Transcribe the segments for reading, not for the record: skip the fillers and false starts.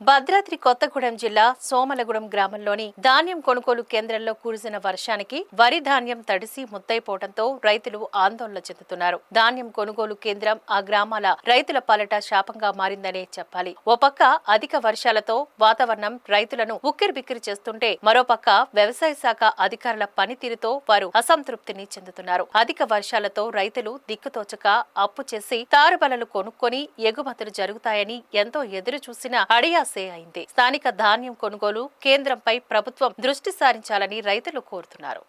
భద్రాద్రి కొత్తగూడెం జిల్లా సోమలగూడెం గ్రామంలోని ధాన్యం కొనుగోలు కేంద్రంలో కురిసిన వర్షానికి వరి ధాన్యం తడిసి ముద్దైపోవడంతో రైతులు ఆందోళన చెందుతున్నారు. ధాన్యం కొనుగోలు కేంద్రం ఆ గ్రామాల రైతుల పాలిట శాపంగా మారిందనే చెప్పాలి. ఓ పక్క అధిక వర్షాలతో వాతావరణం రైతులను ఉక్కిరిబిక్కిరి చేస్తుంటే మరోపక్క వ్యవసాయ శాఖ అధికారుల పనితీరుతో వారు అసంతృప్తిని చెందుతున్నారు. అధిక వర్షాలతో రైతులు దిక్కుతోచక అప్పు చేసి తారుబలలు కొనుక్కొని ఎగుమతులు జరుగుతాయని ఎంతో ఎదురు చూసిన అడియాసే అయింది. స్థానిక ధాన్యం కొనుగోలు కేంద్రంపై ప్రభుత్వం దృష్టి సారించాలని రైతులు కోరుతున్నారు.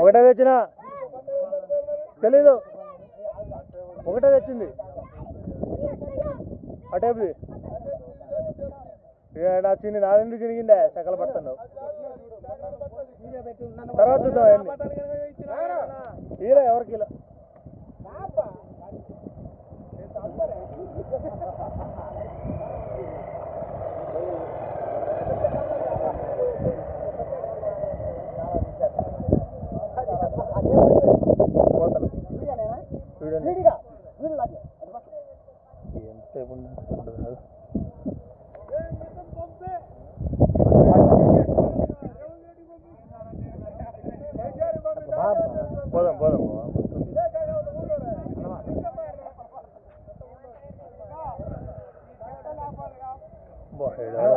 ఒకటే తెచ్చినా తెలీదు, ఒకటే తెచ్చింది అటేపు చిన్న నాలుగు తిరిగిందే సకల పడుతున్నావు. తర్వాత చూద్దాం ఇలా ఎవరికి ఇలా ఎంతసేపు పోదాం పోదాం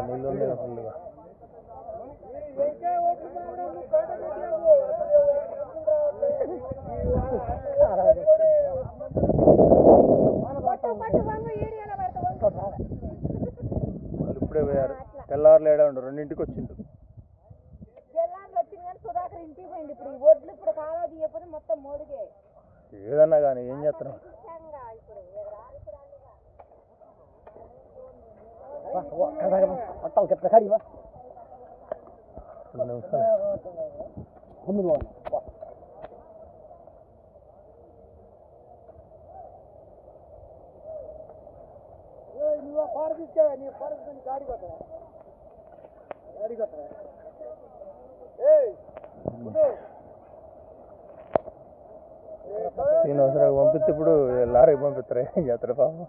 నీళ్ళు ఉంది ఫుల్గా. వాళ్ళు ఇప్పుడే పోయారు, తెల్లారులు ఏడా ఉండు, రెండింటికి వచ్చిండు. ఏదన్నా కానీ ఏం చేస్తున్నాం. నేను అవసరం పంపిస్తే ఇప్పుడు లారీకి పంపిస్తారా, ఏం చేస్తారు పాపం.